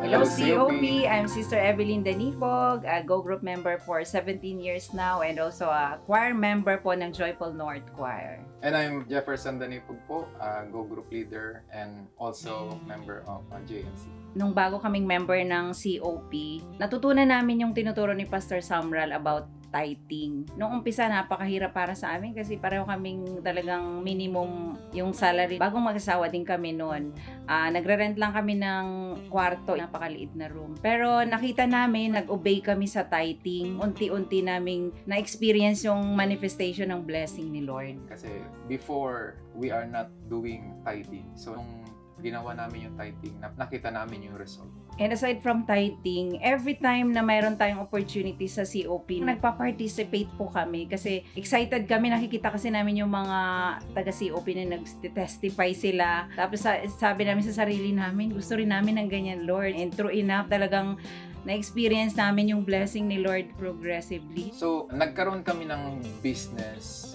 Hello, COP. I'm Sister Evelyn Danipog, a Go Group member for 17 years now and also a choir member po ng Joyful North Choir. And I'm Jefferson Danipog po, Go Group leader and also member of JNC. Nung bago kaming member ng COP, natutunan namin yung tinuturo ni Pastor Samral about tithing. Noong umpisa, napakahirap para sa amin kasi pareho kaming talagang minimum yung salary. Bagong mag-asawa din kami noon. Nagre-rent lang kami ng kwarto, napakaliit na room. Pero nakita namin, nag-obey kami sa tithing. Unti-unti naming na-experience yung manifestation ng blessing ni Lord. Kasi before, we are not doing tithing. So, nung ginawa namin yung tithing, nakita namin yung result. And aside from tithing, every time na mayroon tayong opportunity sa COP, nagpa-participate po kami kasi excited kami. Nakikita kasi namin yung mga taga-COP na nag-testify sila. Tapos sabi namin sa sarili namin, gusto rin namin ng ganyan, Lord. And true enough, talagang na-experience namin yung blessing ni Lord progressively. So, nagkaroon kami ng business,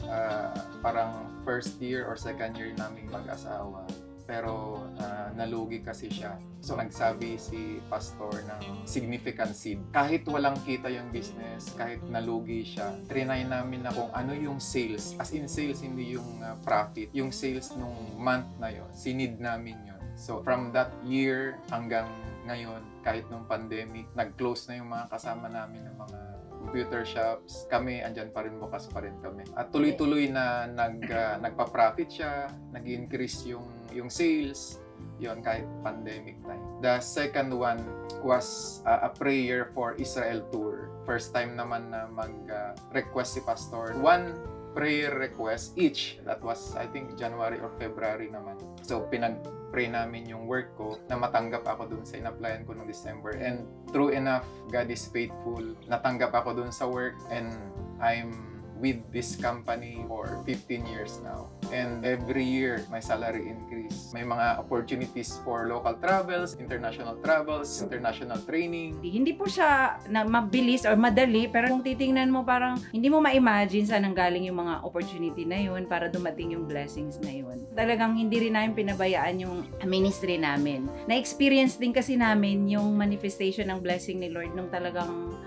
parang first year or second year namin mag-asawa. Pero nalugi kasi siya. So nagsabi si pastor ng significant seed. Kahit walang kita yung business, kahit nalugi siya, trinay namin na kung ano yung sales. As in sales, hindi yung profit. Yung sales nung month na yon, sinid namin yon. So from that year hanggang ngayon, kahit nung pandemic, nag-close na yung mga kasama namin ng mga computer shops, kami andyan pa rin, bukas pa rin kami. At tuloy-tuloy na nagpa-profit siya, nag-increase yung sales, yon kahit pandemic time. The second one was a prayer for Israel tour. First time naman na mag-request si pastor. One prayer request each. That was, I think, January or February naman. So, pinag-pray namin yung work ko na matanggap ako dun sa in-applyan ko noong December. And true enough, God is faithful. Natanggap ako dun sa work and I'm with this company for 15 years now. And every year, my salary increase. May mga opportunities for local travels, international training. Hindi po siya na mabilis or madali, pero kung titingnan mo parang hindi mo ma-imagine saan nanggaling yung mga opportunity na yun para dumating yung blessings na yun. Talagang hindi rin namin pinabayaan yung ministry namin. Na-experience din kasi namin yung manifestation ng blessing ni Lord nung talagang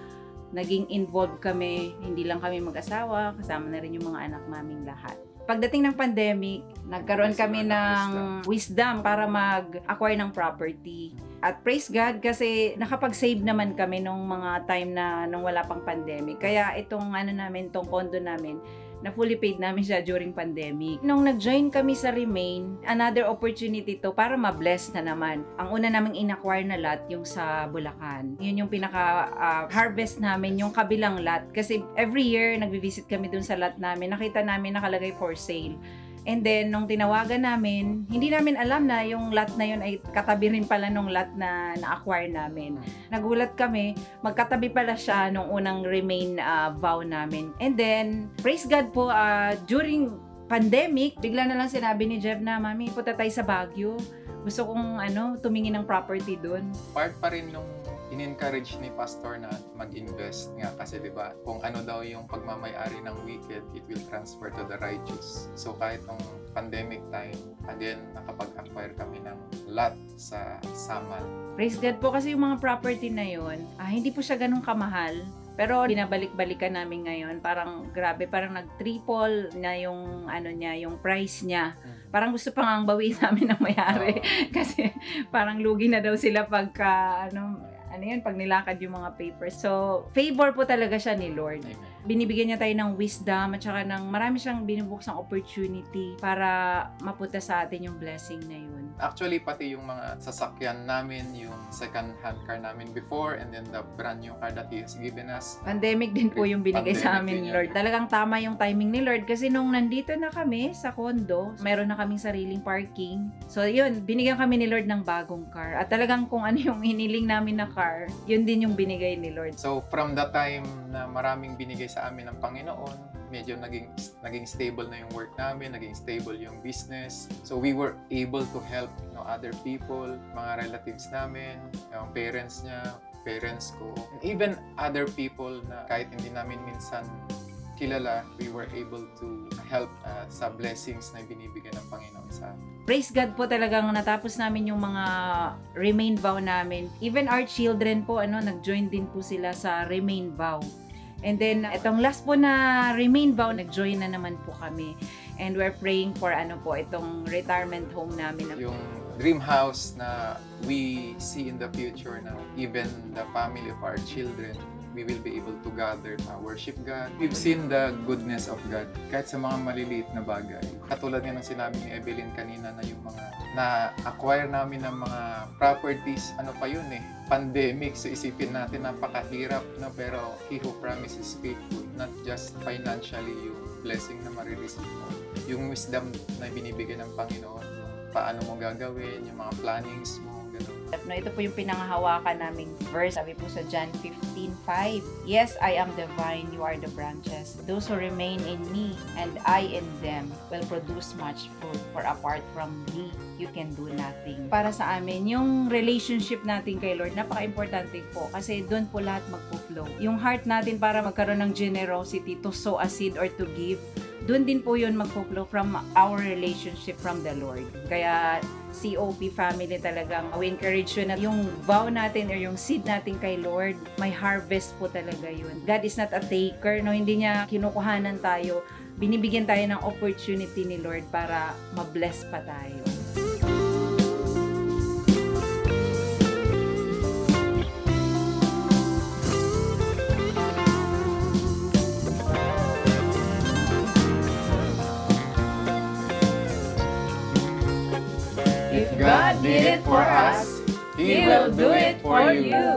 naging involved kami, hindi lang kami mag-asawa, kasama na rin yung mga anak naming lahat. Pagdating ng pandemic, nagkaroon kami ng wisdom para mag-acquire ng property. At praise God kasi nakapag-save naman kami nung mga time na nung wala pang pandemic. Kaya itong itong condo namin, na fully paid namin siya during pandemic. Nung nag-join kami sa Remain, another opportunity to para ma-bless na naman. Ang una naming in-acquire na lot, yung sa Bulacan. Yun yung pinaka-harvest namin, yung kabilang lot. Kasi every year, nagbi-visit kami dun sa lot namin. Nakita namin nakalagay for sale. And then, nung tinawagan namin, hindi namin alam na yung lot na yun ay katabi rin pala nung lot na na-acquire namin. Nagulat kami, magkatabi pala siya nung unang Remain vow namin. And then, praise God po, during pandemic, bigla na lang sinabi ni Jeff na, Mami, punta tayo sa Baguio. Gusto kong tumingin ng property doon. Part pa rin nung in-encourage ni pastor na mag-invest nga kasi 'di ba kung ano daw yung pagmamay-ari ng wicked, it will transfer to the righteous. So kahit nung pandemic time, again nakapag-acquire kami ng lot sa Samal. Praise God po kasi yung mga property na yun, hindi po siya ganun kamahal. Pero binabalik-balikan namin ngayon, parang grabe, parang nag-triple na yung yung price niya. Parang gusto pa ngang bawiin namin ng may-ari kasi parang lugi na daw sila pagka pag nilakad yung mga papers. So, favor po talaga siya ni Lord. Amen. Binibigyan niya tayo ng wisdom at saka marami siyang binubuksang opportunity para mapunta sa atin yung blessing na yun. Actually, pati yung mga sasakyan namin, yung second-hand car namin before, and then the brand new car that He has given us. Pandemic din po yung binigay sa amin ni Lord. Talagang tama yung timing ni Lord kasi nung nandito na kami sa condo, meron na kaming sariling parking. So, yun, binigyan kami ni Lord ng bagong car. At talagang kung ano yung hiniling namin na car, yun din yung binigay ni Lord. So, from the time na maraming binigay sa amin ng Panginoon, medyo naging stable na yung work namin, naging stable yung business. So we were able to help other people, mga relatives namin, yung parents niya, parents ko, and even other people na kahit hindi namin minsan kilala, we were able to help sa blessings na binibigay ng Panginoon sa amin. Praise God po, talagang natapos namin yung mga Remain Vow namin. Even our children po, nag-join din po sila sa Remain Vow. And then, itong last po na Remain Vow, nag-join na naman po kami. And we're praying for itong retirement home namin. Yung dream house na we see in the future na even the family of our children, we will be able to gather, worship God. We've seen the goodness of God kahit sa mga maliliit na bagay. Katulad nga ng sinabi ni Evelyn kanina na yung mga na-acquire namin ng mga properties, pandemic. So isipin natin napakahirap, pero He who promises faithful, not just financially yung blessing na marireceive mo. Yung wisdom na binibigay ng Panginoon, yung paano mo gagawin, yung mga plannings mo, gano'n. Ito po yung pinangahawakan naming verse. Sabi po sa John 15:5, Yes, I am the vine, you are the branches. Those who remain in me and I in them will produce much fruit. For apart from me, you can do nothing. Para sa amin, yung relationship natin kay Lord, napaka-importante po kasi doon po lahat magpo-flow. Yung heart natin para magkaroon ng generosity to sow a seed or to give, doon din po yun magpo-flow from our relationship from the Lord. Kaya COP family talagang we encourage you na yung vow natin or yung seed natin kay Lord, may harvest po talaga yun. God is not a taker, hindi niya kinukuhanan tayo. Binibigyan tayo ng opportunity ni Lord para ma-bless pa tayo. If God did it for us, He will do it for you.